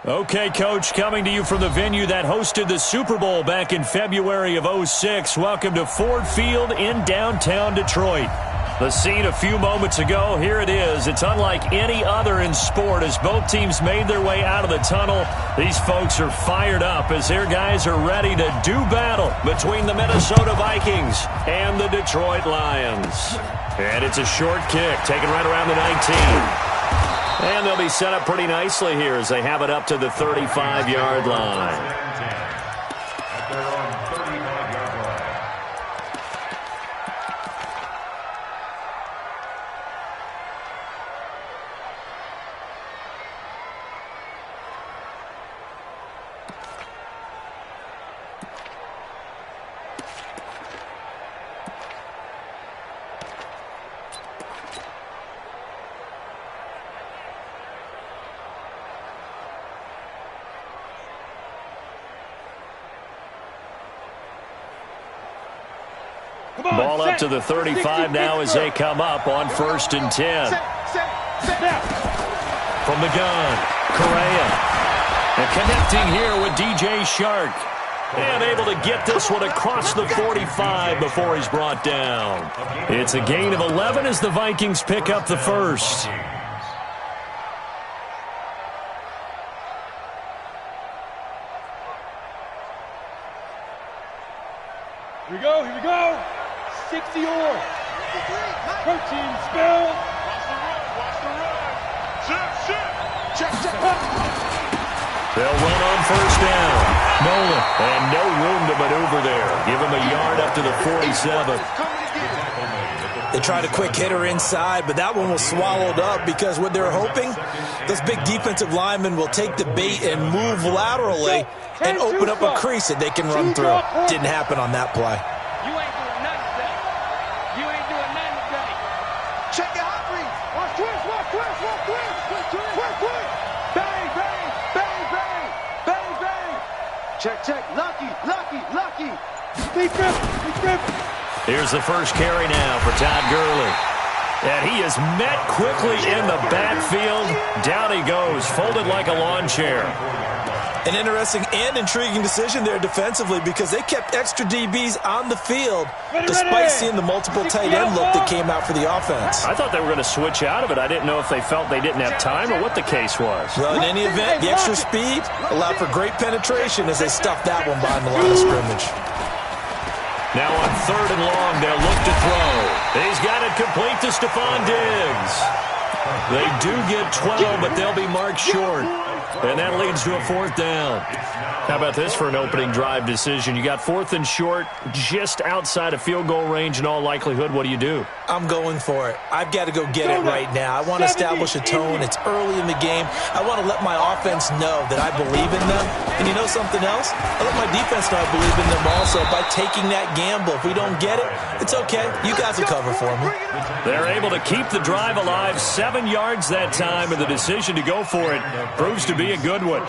Okay, Coach, coming to you from the venue that hosted the Super Bowl back in February of '06. Welcome to Ford Field in downtown Detroit. The scene a few moments ago, here it is. It's unlike any other in sport as both teams made their way out of the tunnel. These folks are fired up as their guys are ready to do battle between the Minnesota Vikings and the Detroit Lions. And it's a short kick, taken right around the 19. And they'll be set up pretty nicely here as they have it up to the 35-yard line. Ball up to the 35 now as they come up on 1st and 10. From the gun, Correa. And connecting here with DJ Shark. And able to get this one across the 45 before he's brought down. It's a gain of 11 as the Vikings pick up the first. Here we go, here we go. 60 or protein spill. Watch the run. Check. They'll run on 1st down. Nolan, and no room to maneuver there. Give him a yard up to the 47. They tried a quick hitter inside, but that one was swallowed up because what they're hoping, those big defensive linemen will take the bait and move laterally and open up a crease that they can run through. Didn't happen on that play. You ain't doing nothing today. You ain't doing nothing today. Check your hot read. Watch twist. Bang, bang, bang, bang, bang, bang. Check. Lucky. Deep grip. Here's the first carry now for Todd Gurley. And he is met quickly in the backfield. Down he goes, folded like a lawn chair. An interesting and intriguing decision there defensively because they kept extra DBs on the field despite seeing the multiple tight end look that came out for the offense. I thought they were going to switch out of it. I didn't know if they felt they didn't have time or what the case was. Well, in any event, the extra speed allowed for great penetration as they stuffed that one behind the line of scrimmage. Now on 3rd and long, they'll look to throw. He's got it complete to Stephon Diggs. They do get 12, but they'll be marked short. And that leads to a 4th down. How about this for an opening drive decision? You got 4th and short, just outside of field goal range in all likelihood. What do you do? I'm going for it. I've got to go get it right now. I want to establish a tone. It's early in the game. I want to let my offense know that I believe in them. And you know something else? I let my defense know I believe in them also by taking that gamble. If we don't get it, it's okay. You guys will cover for me. They're able to keep the drive alive, 7 yards that time, and the decision to go for it proves to be a good one.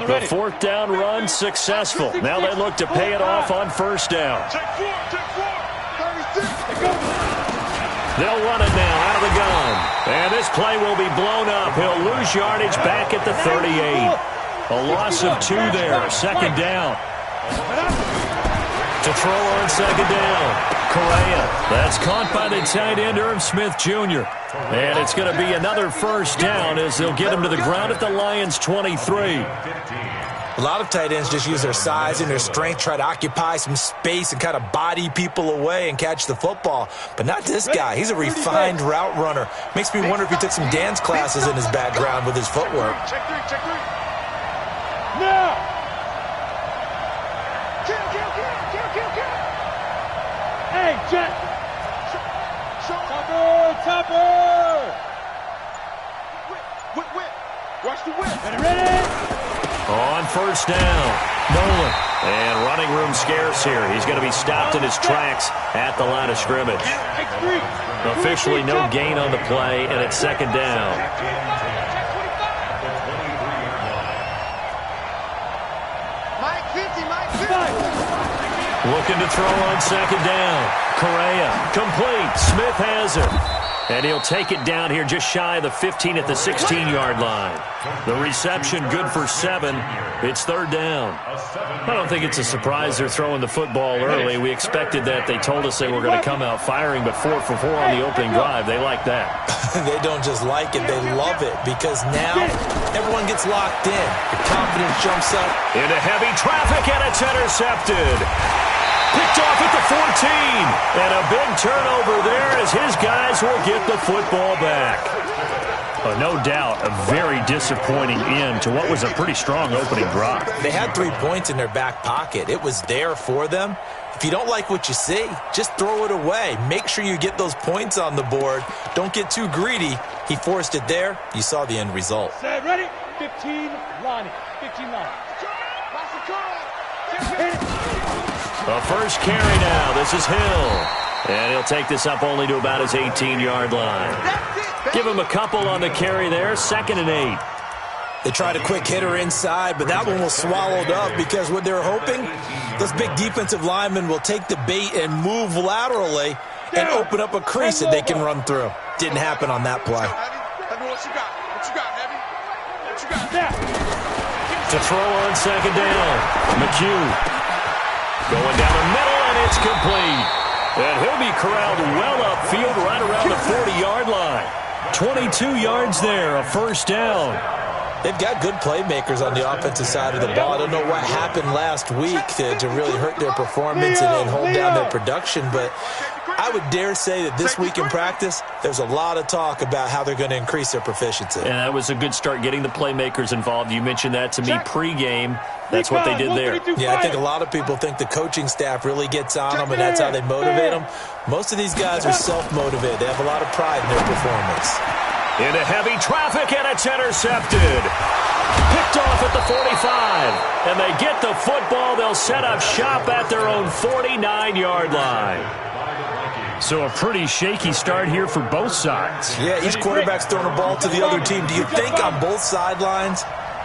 The 4th down run successful. Now they look to pay it off on 1st down. They'll run it now out of the gun. And this play will be blown up. He'll lose yardage back at the 38. A loss of 2 there. 2nd down. To throw on 2nd down. Correa. That's caught by the tight end, Irv Smith Jr. And it's going to be another 1st down as they'll get him to the ground at the Lions' 23. A lot of tight ends just use their size and their strength, try to occupy some space and kind of body people away and catch the football. But not this guy. He's a refined route runner. Makes me wonder if he took some dance classes in his background with his footwork. Check three. Now! Kill. Hey, Jack! Topper! Whip. Watch the whip. Ready? On 1st down, Nolan. And running room scarce here. He's going to be stopped in his tracks at the line of scrimmage. Officially no gain on the play, and it's 2nd down. Mike 50. Looking to throw on 2nd down. Correa, complete. Smith has it. And he'll take it down here just shy of the 15 at the 16-yard line. The reception good for 7. It's third down. I don't think it's a surprise they're throwing the football early. We expected that. They told us they were going to come out firing, but 4 for 4 on the opening drive. They like that. They don't just like it, they love it, because now everyone gets locked in. The confidence jumps up. Into heavy traffic, and it's intercepted. Picked off at the 14. And a big turnover there as his guys will get the football back. No doubt, a very disappointing end to what was a pretty strong opening drive. They had 3 points in their back pocket. It was there for them. If you don't like what you see, just throw it away. Make sure you get those points on the board. Don't get too greedy. He forced it there. You saw the end result. Set, ready? 15 line. 15 line. A first carry now. This is Hill. And he'll take this up only to about his 18-yard line. Give him a couple on the carry there. 2nd and 8. They tried a quick hitter inside, but that one was swallowed up because what they're hoping, those big defensive linemen will take the bait and move laterally and open up a crease that they can run through. Didn't happen on that play. What you got? What you got, Heavy? What you got? To throw on 2nd down. McHugh going down the middle, and it's complete. And he'll be corralled well upfield right around the 40-yard line. 22 yards there, a first down. They've got good playmakers on the offensive side of the ball. I don't know what happened last week to really hurt their performance and hold down their production, but I would dare say that this week in practice, there's a lot of talk about how they're going to increase their proficiency. And that was a good start getting the playmakers involved. You mentioned that to me pregame. That's what they did there. Yeah, I think a lot of people think the coaching staff really gets on them, and that's how they motivate them. Most of these guys are self-motivated. They have a lot of pride in their performance. Into heavy traffic, and it's intercepted. Picked off at the 45. And they get the football. They'll set up shop at their own 49-yard line. So a pretty shaky start here for both sides. Yeah, each quarterback's throwing a ball to the other team. Do you think on both sidelines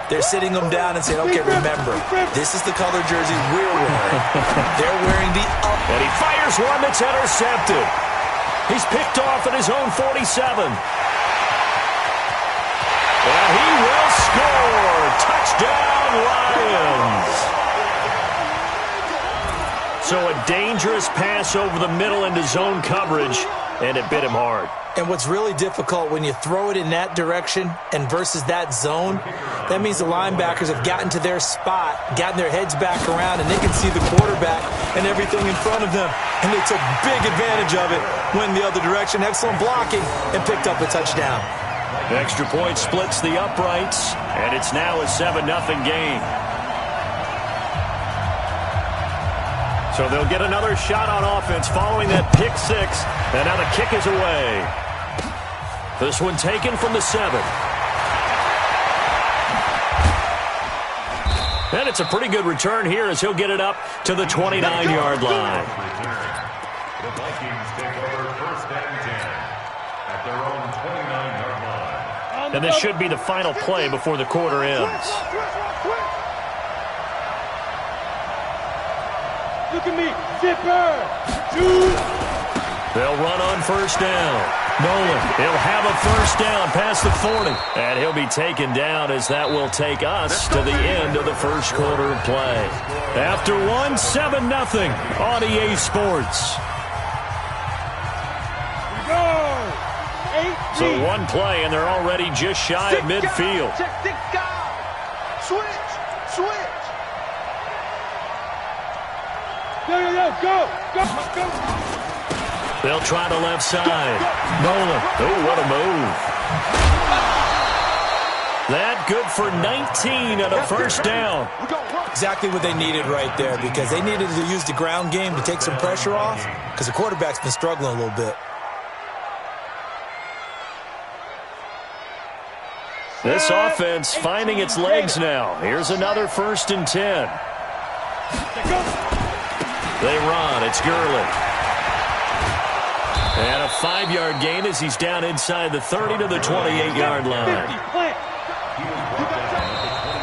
they're sitting them down and saying, okay, remember, this is the color jersey we're wearing. They're wearing the up. And he fires one that's intercepted. He's picked off at his own 47. And he will score. Touchdown, Lions. So a dangerous pass over the middle into zone coverage, and it bit him hard. And what's really difficult when you throw it in that direction and versus that zone, that means the linebackers have gotten to their spot, gotten their heads back around, and they can see the quarterback and everything in front of them. And they took big advantage of it, went the other direction, excellent blocking, and picked up a touchdown. Extra point splits the uprights, and it's now a 7-0 game. So they'll get another shot on offense following that pick six, and now the kick is away. This one taken from the 7. And it's a pretty good return here as he'll get it up to the 29-yard line. The Vikings take over 1st and 10 at their own 29-yard line. And this should be the final play before the quarter ends. Look at me, zipper. They'll run on 1st down. Nolan, he'll have a 1st down past the 40. And he'll be taken down as that will take us to the end of the first quarter of play. After one, 7-0 on EA Sports. So one play, and they're already just shy of midfield. Switch. Go. They'll try the left side. Nolan. Oh, what a move. That good for 19 and a 1st down. Exactly what they needed right there, because they needed to use the ground game to take some pressure off, because the quarterback's been struggling a little bit. This offense finding its legs now. Here's another 1st and 10. They run. It's Gurley. And a 5-yard gain as he's down inside the 30 to the 28-yard line.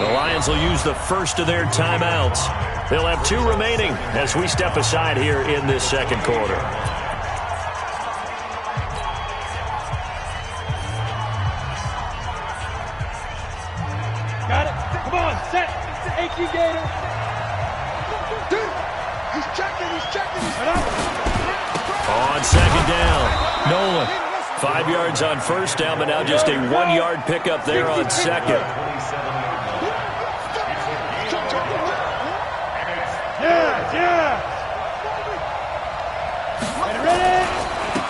The Lions will use the first of their timeouts. They'll have 2 remaining as we step aside here in this second quarter. On second down, Nolan. 5 yards on first down, but now just a 1-yard pickup there on second.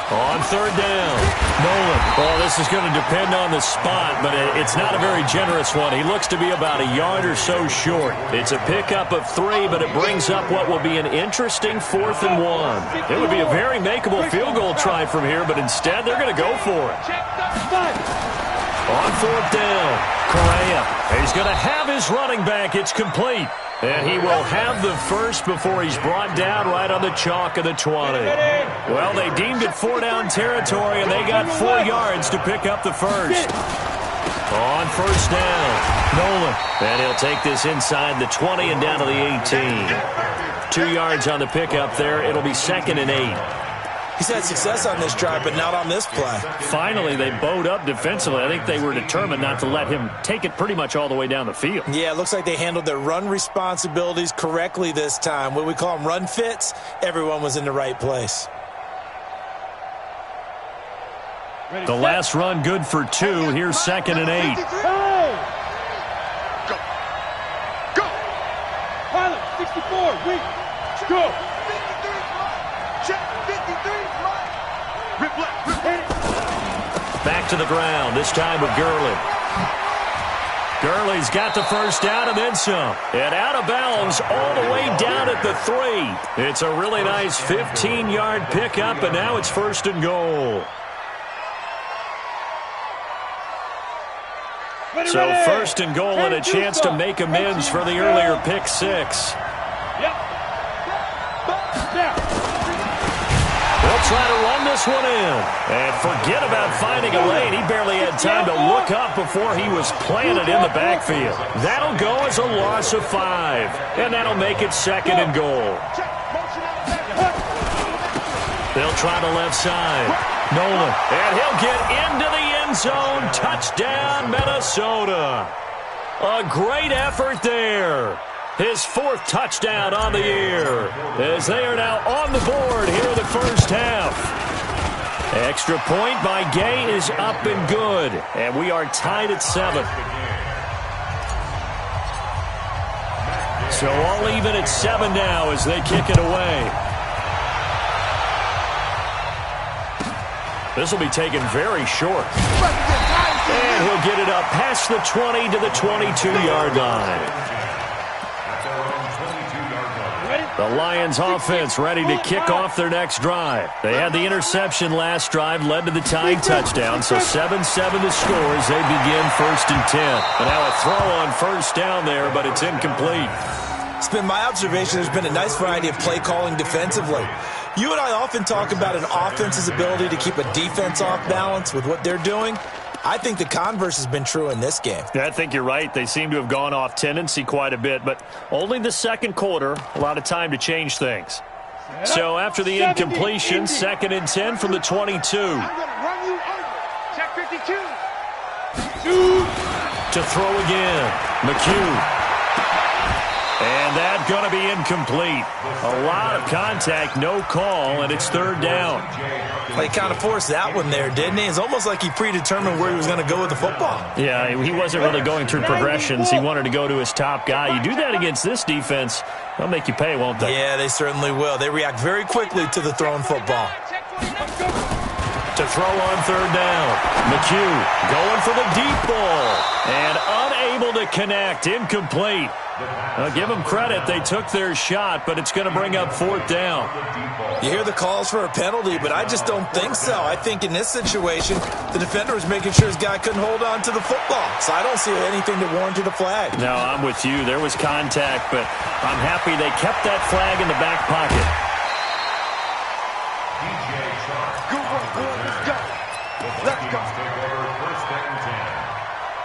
On third down, Nolan. Well, this is going to depend on the spot, but it's not a very generous one. He looks to be about a yard or so short. It's a pickup of 3, but it brings up what will be an interesting 4th and 1. It would be a very makeable field goal try from here, but instead they're going to go for it. On 4th down, Correa. He's going to have his running back. It's complete. And he will have the first before he's brought down right on the chalk of the 20. Well, they deemed it 4-down territory, and they got 4 yards to pick up the first. On first down, Nolan. And he'll take this inside the 20 and down to the 18. 2 yards on the pickup there. It'll be 2nd and 8. He's had success on this drive, but not on this play. Finally, they bowed up defensively. I think they were determined not to let him take it pretty much all the way down the field. Yeah, it looks like they handled their run responsibilities correctly this time. What we call them run fits, everyone was in the right place. The last run good for 2. Here's 2nd and 8. Go. Go. Pilot, 64, weak. Go. Back to the ground, this time with Gurley. Gurley's got the first down and then some. And out of bounds all the way down at the 3. It's a really nice 15-yard pickup, and now it's 1st and goal. So 1st and goal and a chance to make amends for the earlier pick 6. They'll try to run this one in. And forget about finding a lane. He barely had time to look up before he was planted in the backfield. That'll go as a loss of 5. And that'll make it 2nd and goal. They'll try the left side. Nolan. And he'll get into the end zone. Touchdown, Minnesota. A great effort there. His 4th touchdown on the year, as they are now on the board here in the first half. Extra point by Gay is up and good, and we are tied at 7. So all even at 7 now as they kick it away. This will be taken very short. And he'll get it up past the 20 to the 22-yard line. The Lions offense ready to kick off their next drive. They had the interception last drive, led to the tying touchdown, so 7-7 to score as they begin 1st and 10. And now a throw on first down there, but it's incomplete. It's been my observation there's been a nice variety of play calling defensively. You and I often talk about an offense's ability to keep a defense off balance with what they're doing. I think the converse has been true in this game. Yeah, I think you're right. They seem to have gone off tendency quite a bit, but only the 2nd quarter, a lot of time to change things. So after the incompletion, 2nd and 10 from the 22. Check 52. To throw again, McHugh. And that's going to be incomplete. A lot of contact, no call, and it's 3rd down. Well, he kind of forced that one there, didn't he? It's almost like he predetermined where he was going to go with the football. Yeah, he wasn't really going through progressions. He wanted to go to his top guy. You do that against this defense, they'll make you pay, won't they? Yeah, they certainly will. They react very quickly to the thrown football. To throw on 3rd down. McHugh going for the deep ball. And unable to connect. Incomplete. I'll give them credit. They took their shot, but it's going to bring up 4th down. You hear the calls for a penalty, but I just don't think so. I think in this situation, the defender was making sure his guy couldn't hold on to the football. So I don't see anything that warranted a flag. No, I'm with you. There was contact, but I'm happy they kept that flag in the back pocket. Let's go. Take over 1st and 10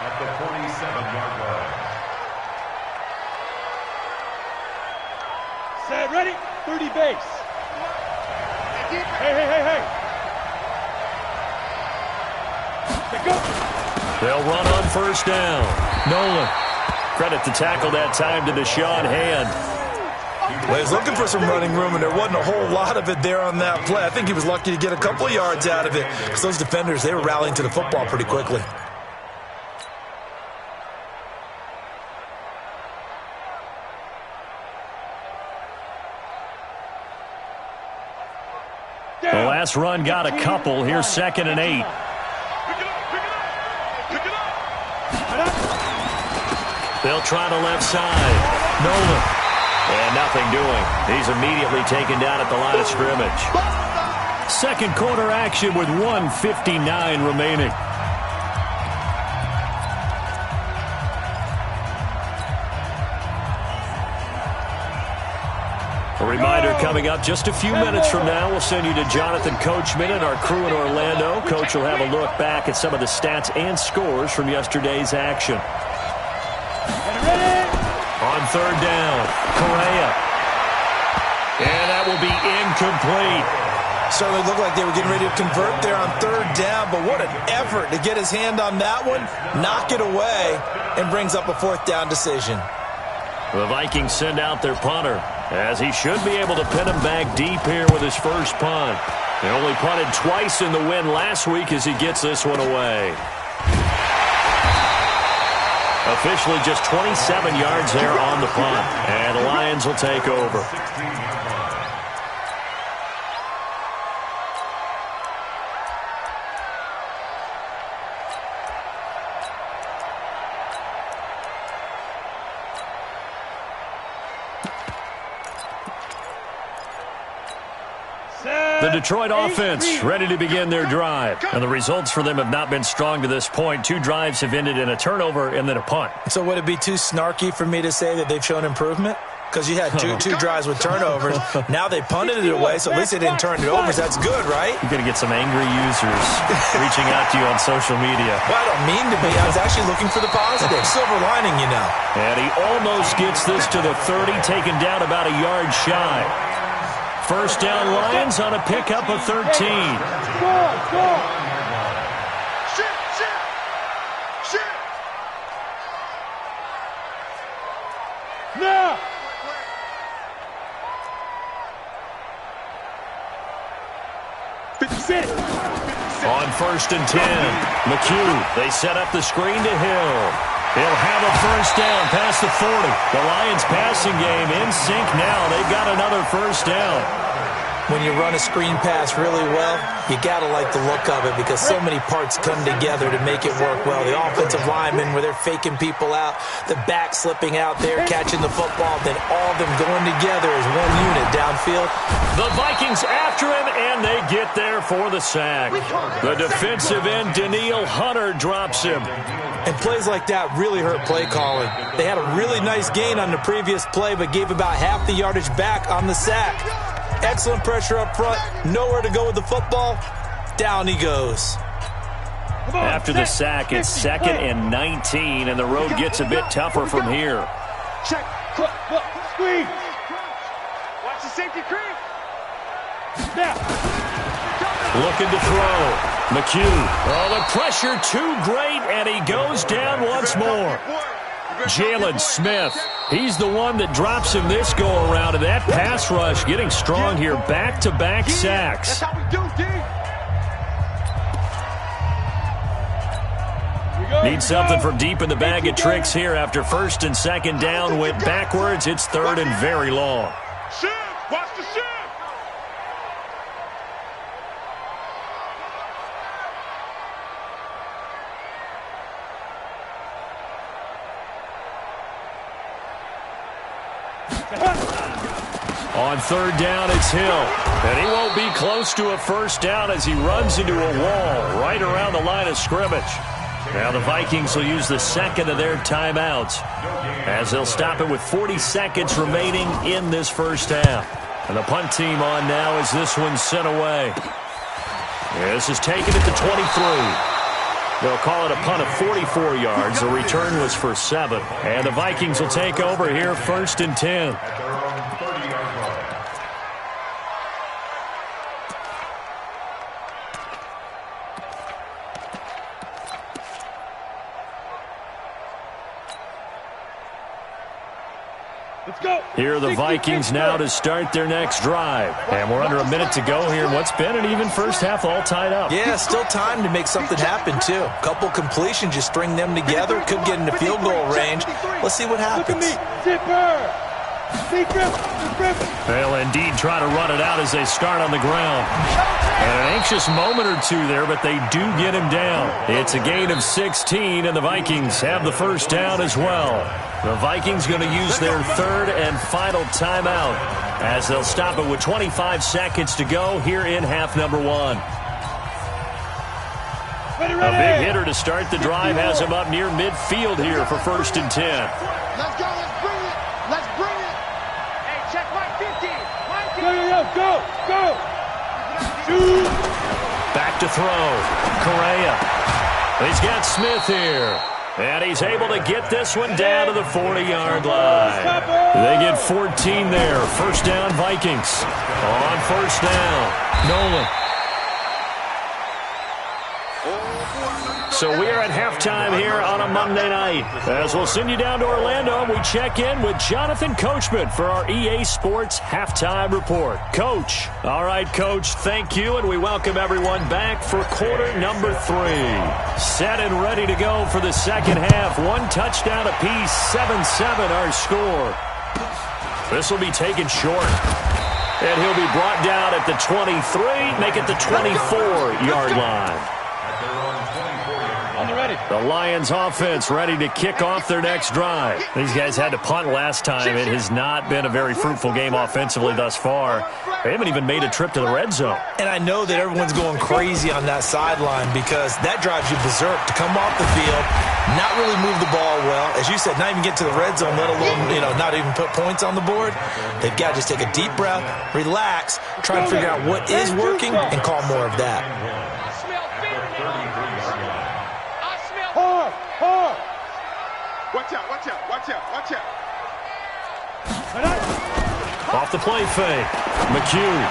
at the 47-yard line. Set, ready, 30 base. Hey. Go. They'll run on 1st down. Nolan. Credit the tackle that time to Deshaun Hand. Well, he was looking for some running room, and there wasn't a whole lot of it there on that play. I think he was lucky to get a couple of yards out of it, because those defenders, they were rallying to the football pretty quickly. The last run got a couple. Here's 2nd and 8. They'll try the left side. Nolan. And nothing doing. He's immediately taken down at the line of scrimmage. Second quarter action with 1:59 remaining. A reminder coming up just a few minutes from now. We'll send you to Jonathan Coachman and our crew in Orlando. Coach will have a look back at some of the stats and scores from yesterday's action. On 3rd down, Correa. And that will be incomplete. Certainly looked like they were getting ready to convert there on 3rd down, but what an effort to get his hand on that one, knock it away, and brings up a 4th down decision. The Vikings send out their punter, as he should be able to pin him back deep here with his first punt. He only punted twice in the win last week as he gets this one away. Officially just 27 yards there on the punt, and the Lions will take over. The Detroit offense ready to begin their drive. And the results for them have not been strong to this point. 2 drives have ended in a turnover and then a punt. So would it be too snarky for me to say that they've shown improvement? Because you had two drives with turnovers. Now they punted it away, so at least they didn't turn it over. So that's good, right? You're going to get some angry users reaching out to you on social media. Well, I don't mean to be. I was actually looking for the positive. Silver lining, you know. And he almost gets this to the 30, taken down about a yard shy. First down, Lions on a pickup of 13. Shoot! Now! On 1st and 10, McHugh, they set up the screen to Hill. He'll have a first down past the 40. The Lions passing game in sync now. They've got another first down. When you run a screen pass really well, you got to like the look of it because so many parts come together to make it work well. The offensive linemen, where they're faking people out, the back slipping out there, catching the football, then all of them going together as one unit downfield. The Vikings after him, and they get there for the sack. The defensive end, Danielle Hunter, drops him. And plays like that really hurt play calling. They had a really nice gain on the previous play, but gave about half the yardage back on the sack. Excellent pressure up front. Nowhere to go with the football. Down he goes. After the sack, it's 2nd and 19, and the road gets a bit tougher from here. Check. Squeeze. Watch the safety creep. Snap. Looking to throw. McHugh. Oh, the pressure too great, and he goes down once more. Jalen Smith. He's the one that drops him this go-around, and that pass rush getting strong here. Back-to-back sacks. That's how we do, D. Need something from deep in the bag of tricks here after 1st and 2nd down. Went backwards. It's 3rd and very long. Shift. Watch the shift. On 3rd down, it's Hill. And he won't be close to a first down as he runs into a wall right around the line of scrimmage. Now the Vikings will use the 2nd of their timeouts as they'll stop it with 40 seconds remaining in this first half. And the punt team on now as this one's sent away. This is taken at the 23. They'll call it a punt of 44 yards. The return was for 7. And the Vikings will take over here 1st and 10. Here are the Vikings now to start their next drive. And we're under a minute to go here in what's been an even first half, all tied up. Yeah, still time to make something happen, too. Couple completions, you string them together, could get into field goal range. Let's see what happens. They'll indeed try to run it out as they start on the ground. And an anxious moment or two there, but they do get him down. It's a gain of 16, and the Vikings have the first down as well. The Vikings going to use their third and final timeout as they'll stop it with 25 seconds to go here in half number one. A big hitter to start the drive has him up near midfield here for 1st and 10. Let's go, let's bring it. Let's bring it. Hey, check my 50. Go. Shoot. Back to throw. Correa. He's got Smith here. And he's able to get this one down to the 40-yard line. They get 14 there. First down, Vikings. On first down, Nolan. So we are at halftime here on a Monday night. As we'll send you down to Orlando, we check in with Jonathan Coachman for our EA Sports Halftime Report. Coach. All right, Coach, thank you, and we welcome everyone back for quarter number 3. Set and ready to go for the second half. 1 touchdown apiece, 7-7 our score. This will be taken short. And he'll be brought down at the 23, make it the 24-yard line. The Lions offense ready to kick off their next drive. These guys had to punt last time. It has not been a very fruitful game offensively thus far. They haven't even made a trip to the red zone. And I know that everyone's going crazy on that sideline because that drives you berserk to come off the field, not really move the ball well. As you said, not even get to the red zone, let alone, not even put points on the board. They've got to just take a deep breath, relax, try and figure out what is working, and call more of that. Watch out. Off the play fake. McHugh.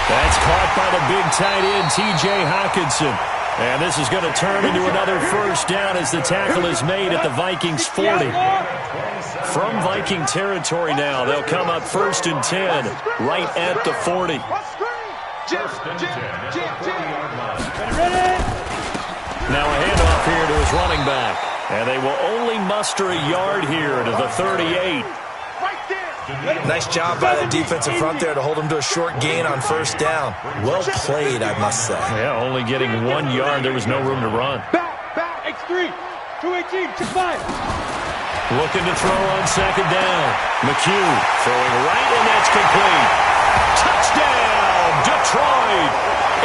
That's caught by the big tight end, T.J. Hockenson. And this is going to turn into another first down as the tackle is made at the Vikings 40. From Viking territory now, they'll come up 1st and 10, right at the 40. Now a handoff here to his running back. And they will only muster a yard here to the 38. Nice job by the defensive front there to hold him to a short gain on first down. Well played, I must say. Yeah, only getting 1 yard. There was no room to run. Back, X3, 218, 25. Looking to throw on second down. McHugh throwing right, and that's complete. Touchdown, Detroit.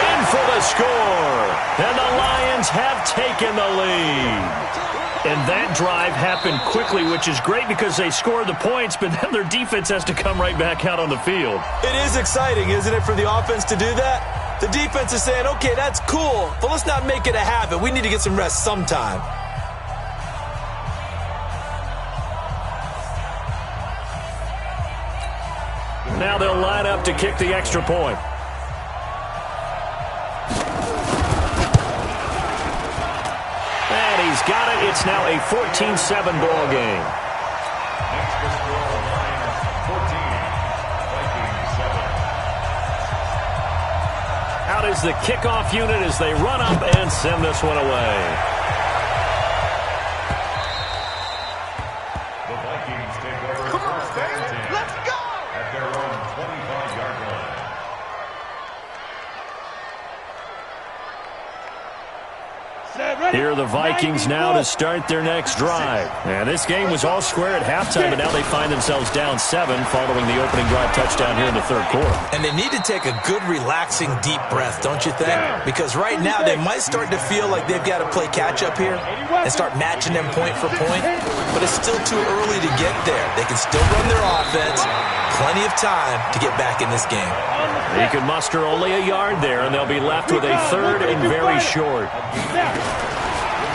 In for the score. And the Lions have taken the lead. And that drive happened quickly, which is great because they scored the points, but then their defense has to come right back out on the field. It is exciting, isn't it, for the offense to do that? The defense is saying, okay, that's cool, but let's not make it a habit. We need to get some rest sometime. Now they'll line up to kick the extra point. And he's got it. It's now a 14-7 ball game. Out is the kickoff unit as they run up and send this one away. The Vikings take over first and 10. Let's go! At their own 25-yard line. Here are the Vikings now to start their next drive. And this game was all square at halftime, but now they find themselves down 7 following the opening drive touchdown here in the third quarter. And they need to take a good, relaxing, deep breath, don't you think? Because right now they might start to feel like they've got to play catch-up here and start matching them point for point. But it's still too early to get there. They can still run their offense. Plenty of time to get back in this game. He can muster only a yard there, and they'll be left with a third and very short.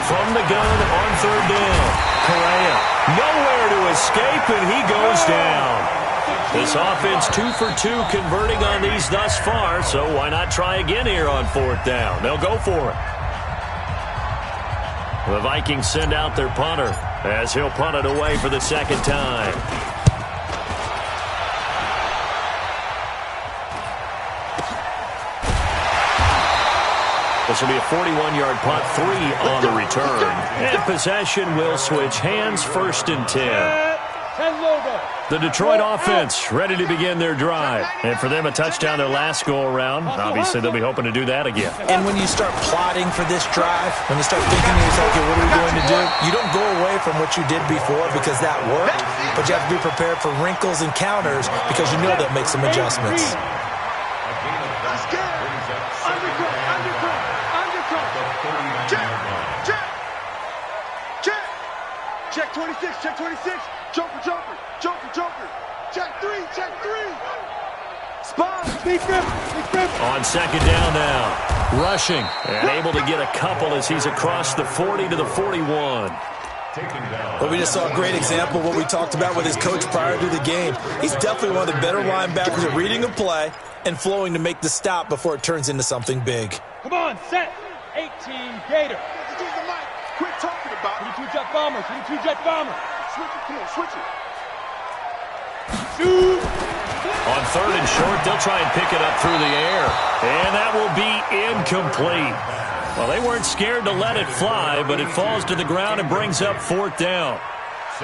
From the gun on third down, Correa nowhere to escape, and he goes down. This offense 2 for 2 converting on these thus far, so why not try again here on fourth down? They'll go for it. The Vikings send out their punter as he'll punt it away for the second time. This will be a 41-yard punt, 3 on the return. And possession will switch hands, 1st and 10. The Detroit offense ready to begin their drive. And for them, a touchdown their last go-around. Obviously, they'll be hoping to do that again. And when you start plotting for this drive, when you start thinking to yourself, okay, what are we going to do? You don't go away from what you did before because that worked, but you have to be prepared for wrinkles and counters because you know they'll make some adjustments. Check 26, check 26. Joker, joker, joker, joker. Check 3, check 3. Spot, big grip, big grip. On 2nd down now. Rushing and able to get a couple as he's across the 40 to the 41. Well, we just saw a great example of what we talked about with his coach prior to the game. He's definitely one of the better linebackers at reading a play and flowing to make the stop before it turns into something big. Come on, set. 18 Gator. Quit talking about 22 jet bomber, 22 jet bomber. Switch it, come on, switch it. Shoot. On 3rd and short, they'll try and pick it up through the air. And that will be incomplete. Well, they weren't scared to let it fly, but it falls to the ground and brings up 4th down.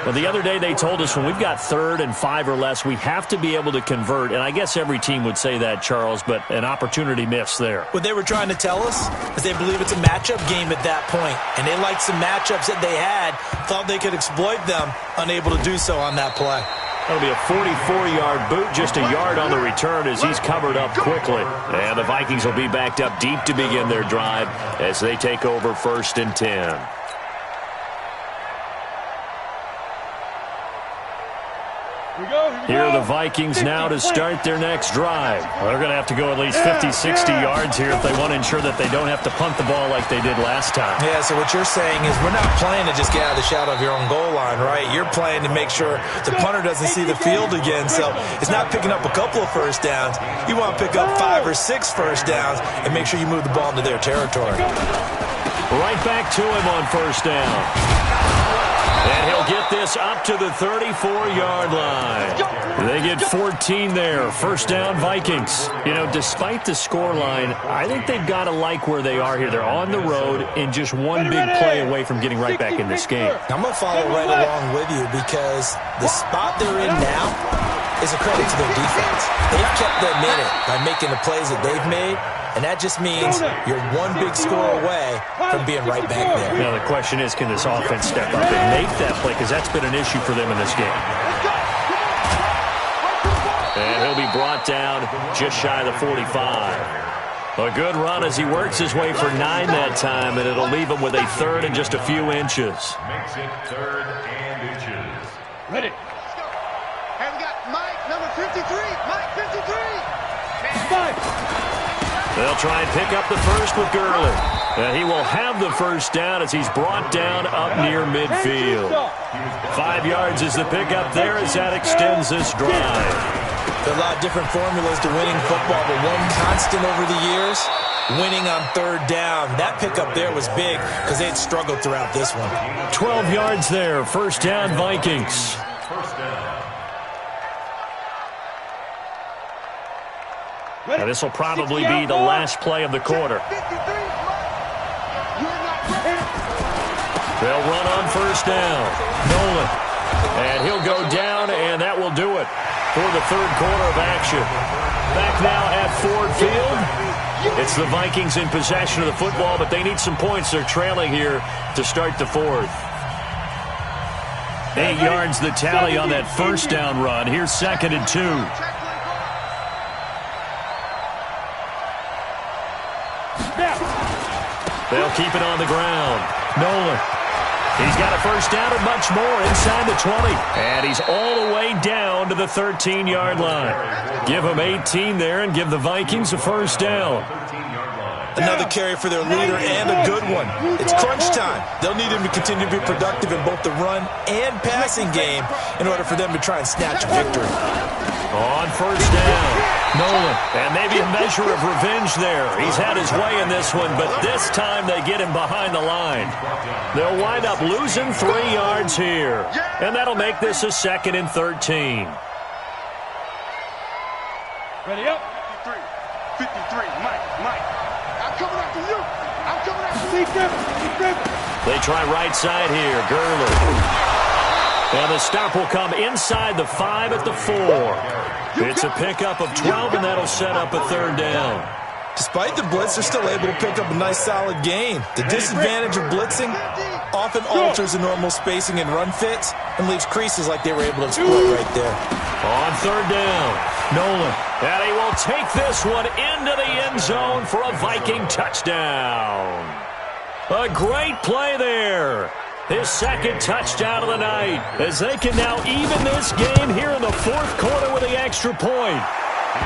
Well, the other day they told us when we've got 3rd and 5 or less, we have to be able to convert. And I guess every team would say that, Charles, but an opportunity missed there. What they were trying to tell us is they believe it's a matchup game at that point. And they liked some matchups that they had, thought they could exploit them, unable to do so on that play. That'll be a 44-yard boot, just a yard on the return as he's covered up quickly. And the Vikings will be backed up deep to begin their drive as they take over 1st and 10. Here are the Vikings now to start their next drive. Well, they're going to have to go at least 50, 60 yards here if they want to ensure that they don't have to punt the ball like they did last time. Yeah, so what you're saying is we're not playing to just get out of the shadow of your own goal line, right? You're playing to make sure the punter doesn't see the field again. So it's not picking up a couple of first downs. You want to pick up 5 or 6 first downs and make sure you move the ball into their territory. Right back to him on 1st down. And he'll get this up to the 34-yard line. They get 14 there. 1st down, Vikings. You know, despite the scoreline, I think they've got to like where they are here. They're on the road and just one big play away from getting right back in this game. I'm going to follow right along with you because the spot they're in now is a credit to their defense. They've kept them in it by making the plays that they've made. And that just means you're one big score away from being right back there. Now, the question is, can this offense step up and make that play? Because that's been an issue for them in this game. And he'll be brought down just shy of the 45. A good run as he works his way for 9 that time, and it'll leave him with a 3rd and just a few inches. Makes it 3rd and inches. Ready. Hey, we got Mike, number 53. Mike, 53. They'll try and pick up the first with Gurley. And he will have the 1st down as he's brought down up near midfield. 5 yards is the pickup there as that extends this drive. There are a lot of different formulas to winning football, but one constant over the years, winning on 3rd down. That pickup there was big because they had struggled throughout this one. 12 yards there. 1st down, Vikings. 1st down. Now, this will probably be the last play of the quarter. They'll run on 1st down. Nolan. And he'll go down, and that will do it for the 3rd quarter of action. Back now at Ford Field. It's the Vikings in possession of the football, but they need some points. They're trailing here to start the 4th. 8 yards the tally on that 1st down run. Here's 2nd and 2. They'll keep it on the ground. Nolan. He's got a 1st down and much more inside the 20. And he's all the way down to the 13-yard line. Give him 18 there and give the Vikings a 1st down. Another carry for their leader and a good one. It's crunch time. They'll need him to continue to be productive in both the run and passing game in order for them to try and snatch a victory. On 1st down. Nolan, and maybe a measure of revenge there. He's had his way in this one, but this time they get him behind the line. They'll wind up losing 3 yards here, and that'll make this a 2nd and 13. Ready up. 53, Mike, I'm coming after you. They try right side here. Gurley. And the stop will come inside the 5 at the 4. It's a pickup of 12, and that'll set up a 3rd down. Despite the blitz, they're still able to pick up a nice, solid gain. The disadvantage of blitzing often alters the normal spacing and run fits and leaves creases like they were able to exploit right there. On 3rd down, Nolan. And he will take this one into the end zone for a Viking touchdown. A great play there. His 2nd touchdown of the night, as they can now even this game here in the 4th quarter with the extra point.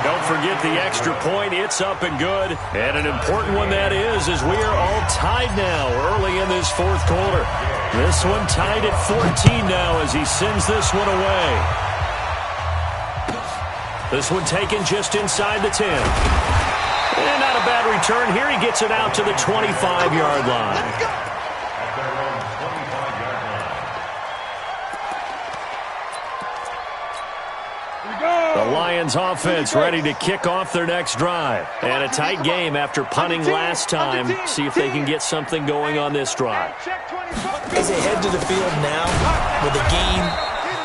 Don't forget the extra point. It's up and good. And an important one that is, as we are all tied now early in this 4th quarter. This one tied at 14 now as he sends this one away. This one taken just inside the 10. And not a bad return here. He gets it out to the 25-yard line. The Lions offense ready to kick off their next drive. And a tight game after punting last time. See if they can get something going on this drive. As they head to the field now, with the game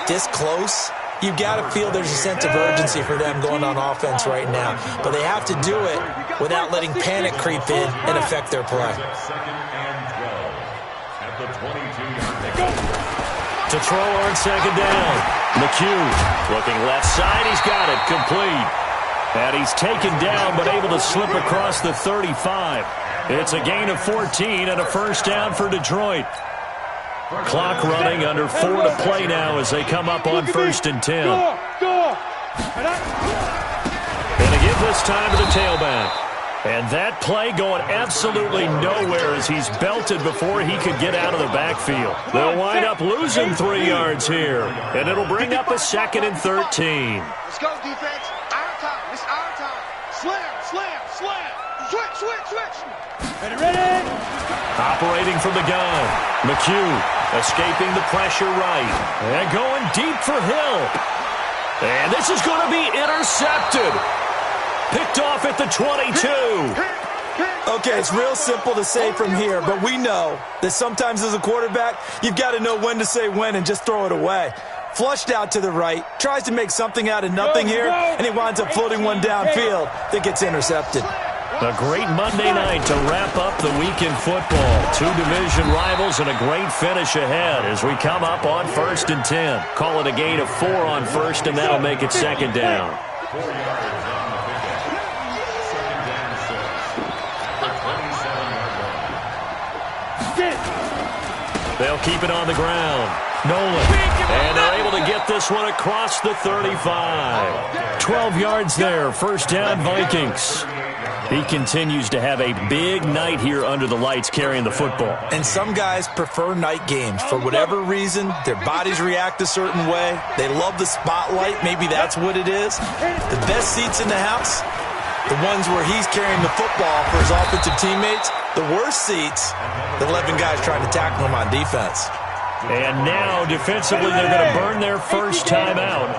this close, you've got to feel there's a sense of urgency for them going on offense right now. But they have to do it without letting panic creep in and affect their play. To throw on 2nd down. McHugh looking left side. He's got it. Complete. And he's taken down but able to slip across the 35. It's a gain of 14 and a 1st down for Detroit. Clock running, under 4 to play now as they come up on 1st and 10. And to give this time to the tailback. And that play going absolutely nowhere as he's belted before he could get out of the backfield. They'll wind up losing 3 yards here. And it'll bring up a 2nd and 13. Let's go, defense. Our time. It's our time. Slam, slam, slam. Switch, switch, switch. Ready? Operating from the gun. McHugh escaping the pressure right. And going deep for Hill. And this is going to be intercepted. Picked off at the 22. Okay, it's real simple to say from here, but we know that sometimes as a quarterback, you've got to know when to say when and just throw it away. Flushed out to the right, tries to make something out of nothing here, and he winds up floating one downfield that gets intercepted. A great Monday night to wrap up the week in football. 2 division rivals and a great finish ahead as we come up on 1st and 10. Call it a gain of 4 on 1st, and that'll make it 2nd down. 4 yards on the pickup. 2nd down 6. At the 27-yard line. They'll keep it on the ground. Nolan. And they're able to get this one across the 35. 12 yards there. 1st down, Vikings. He continues to have a big night here under the lights carrying the football. And some guys prefer night games. For whatever reason, their bodies react a certain way. They love the spotlight. Maybe that's what it is. The best seats in the house, the ones where he's carrying the football for his offensive teammates. The worst seats, the 11 guys trying to tackle him on defense. And now, defensively, they're going to burn their first time out.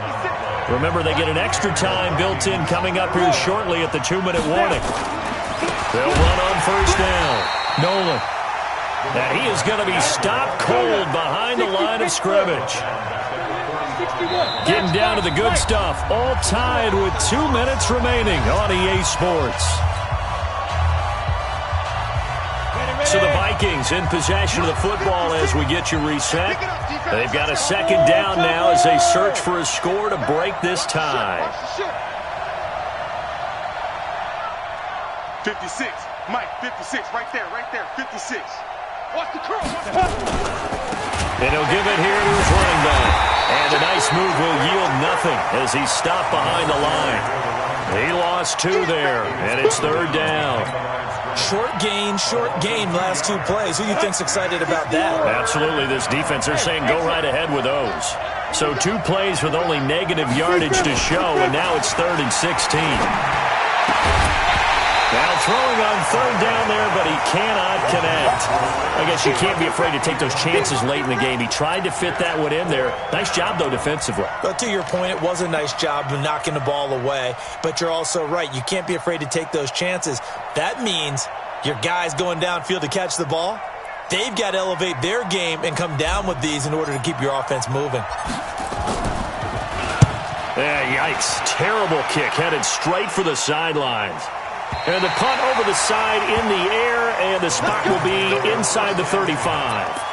Remember, they get an extra time built in coming up here shortly at the 2-minute warning. They'll run on 1st down. Nolan. And he is going to be stopped cold behind the line of scrimmage. Getting down to the good stuff. All tied with 2 minutes remaining on EA Sports. So the Vikings in possession of the football as we get you reset. They've got a 2nd down now as they search for a score to break this tie. 56. Mike, 56. Right there, 56. Watch the curl. And he'll give it here to his running back. And a nice move will yield nothing as he's stopped behind the line. He lost 2 there, and it's 3rd down. Short gain last 2 plays. Who do you think's excited about that? Absolutely, this defense, they're saying go right ahead with those. So 2 plays with only negative yardage to show, and now it's 3rd and 16. Now throwing on 3rd down there, but he cannot connect. I guess you can't be afraid to take those chances late in the game. He tried to fit that one in there. Nice job, though, defensively. But to your point, it was a nice job of knocking the ball away. But you're also right. You can't be afraid to take those chances. That means Your guys going downfield to catch the ball, they've got to elevate their game and come down with these in order to keep your offense moving. Yikes. Terrible kick headed straight for the sidelines. And the punt over the side in the air, and the spot will be inside the 35.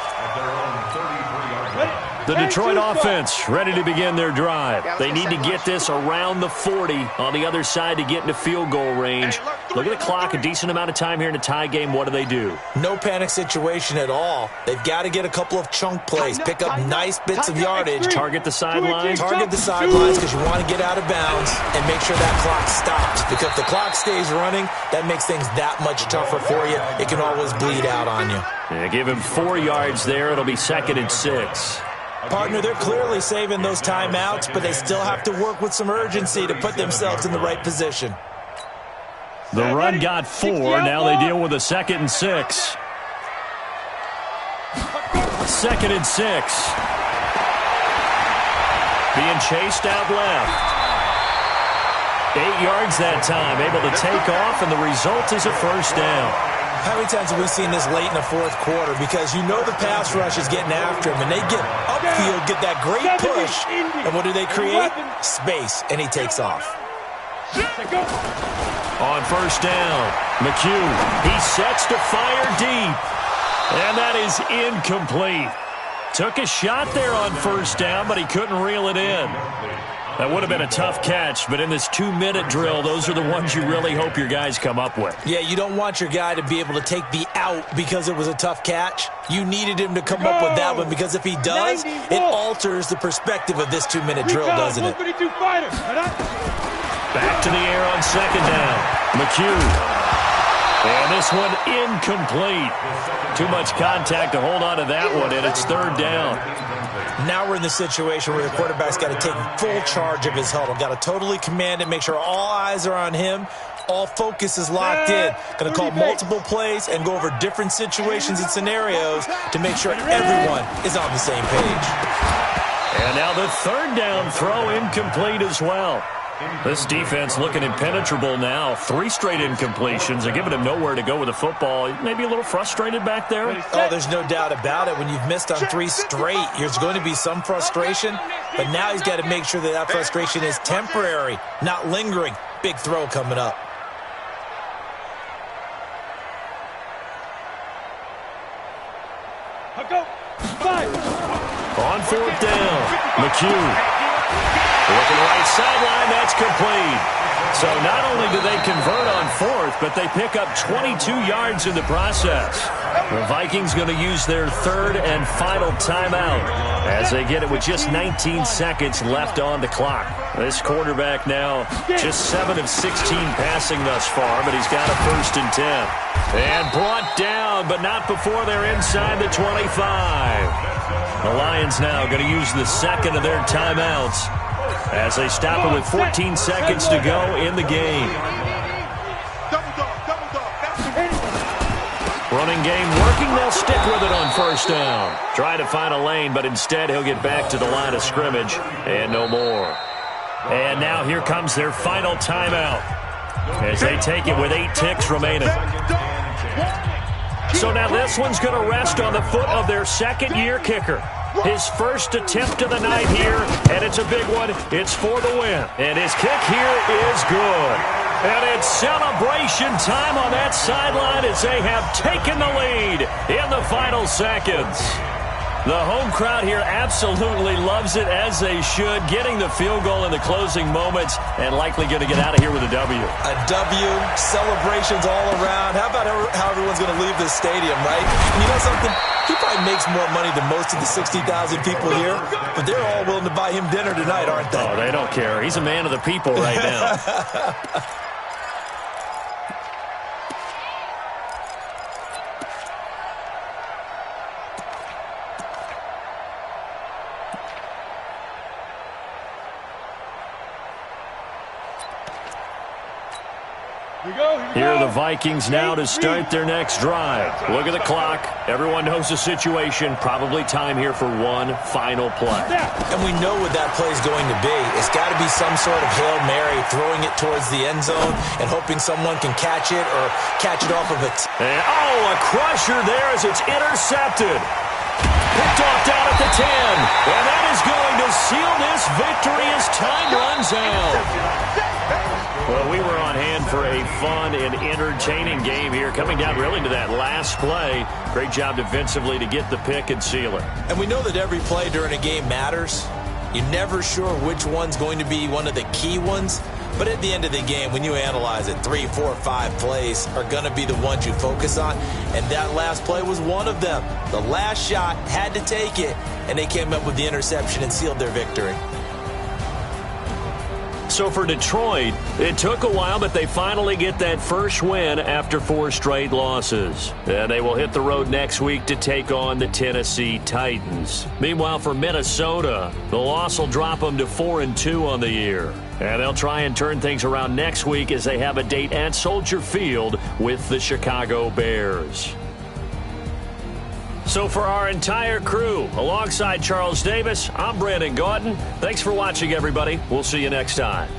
The Detroit offense ready to begin their drive. They need to get this around the 40 on the other side to get into field goal range. Look at the clock, a decent amount of time here in a tie game. What do? No panic situation at all. They've got to get a couple of chunk plays, pick up nice bits of yardage. Target the sidelines. Target the sidelines because you want to get out of bounds and make sure that clock stops. Because if the clock stays running, that makes things that much tougher for you. It can always bleed out on you. Yeah, give him 4 yards there. It'll be 2nd and 6. Partner, they're clearly saving those timeouts, but they still have to work with some urgency to put themselves in the right position. The run got 4. Now they deal with a 2nd and 6. 2nd and 6. Being chased out left. 8 yards that time. Able to take off, and the result is a first down. How many times have we seen this late in the fourth quarter? Because you know the pass rush is getting after him, and they get upfield, get that great push, and what do they create? Space, and he takes off. On first down, McHugh, he sets to fire deep, and that is incomplete. Took a shot there on first down, but he couldn't reel it in. That would have been a tough catch, but in this 2-minute drill, those are the ones you really hope your guys come up with. Yeah, you don't want your guy to be able to take the out because it was a tough catch. You needed him to come up with that one because if he does, it alters the perspective of this 2-minute drill, doesn't it? Back to the air on second down. McHugh. And this one incomplete. Too much contact to hold on to that one, and it's third down. Now we're in the situation where the quarterback's got to take full charge of his huddle. Got to totally command it, make sure all eyes are on him. All focus is locked in. Going to call multiple plays and go over different situations and scenarios to make sure everyone is on the same page. And now the third down throw incomplete as well. This defense looking impenetrable now. 3 straight incompletions. They're giving him nowhere to go with the football. Maybe a little frustrated back there. Oh, there's no doubt about it. When you've missed on 3 straight, there's going to be some frustration. But now he's got to make sure that that frustration is temporary, not lingering. Big throw coming up. On fourth down, McHugh. Looking right sideline, that's complete. So not only do they convert on fourth, but they pick up 22 yards in the process. The Vikings going to use their third and final timeout as they get it with just 19 seconds left on the clock. This quarterback now just 7 of 16 passing thus far, but he's got a 1st and 10. And brought down, but not before they're inside the 25. The Lions now going to use the second of their timeouts as they stop it with 14 seconds to go in the game. Running game working. They'll stick with it on first down. Try to find a lane, but instead he'll get back to the line of scrimmage and no more. And now here comes their final timeout as they take it with 8 ticks remaining. So now this one's going to rest on the foot of their second-year kicker. His first attempt of the night here, and it's a big one. It's for the win. And his kick here is good. And it's celebration time on that sideline as they have taken the lead in the final seconds. The home crowd here absolutely loves it, as they should, getting the field goal in the closing moments and likely going to get out of here with a W. A W, celebrations all around. How about how everyone's going to leave this stadium, right? And you know something? He probably makes more money than most of the 60,000 people here, but they're all willing to buy him dinner tonight, aren't they? Oh, they don't care. He's a man of the people right now. Here are the Vikings now to start their next drive. Look at the clock. Everyone knows the situation. Probably time here for one final play. And we know what that play is going to be. It's got to be some sort of Hail Mary, throwing it towards the end zone and hoping someone can catch it or catch it off of it. A crusher there as it's intercepted. Picked off down at the 10. And that is going to seal this victory as time runs out. Well, we were on hand for a fun and entertaining game here, coming down really to that last play. Great job defensively to get the pick and seal it. And we know that every play during a game matters. You're never sure which one's going to be one of the key ones. But at the end of the game, when you analyze it, 3, 4, 5 plays are going to be the ones you focus on. And that last play was one of them. The last shot had to take it, and they came up with the interception and sealed their victory. So for Detroit, it took a while, but they finally get that first win after 4 straight losses. And they will hit the road next week to take on the Tennessee Titans. Meanwhile, for Minnesota, the loss will drop them to 4-2 on the year. And they'll try and turn things around next week as they have a date at Soldier Field with the Chicago Bears. So for our entire crew, alongside Charles Davis, I'm Brandon Gaudin. Thanks for watching, everybody. We'll see you next time.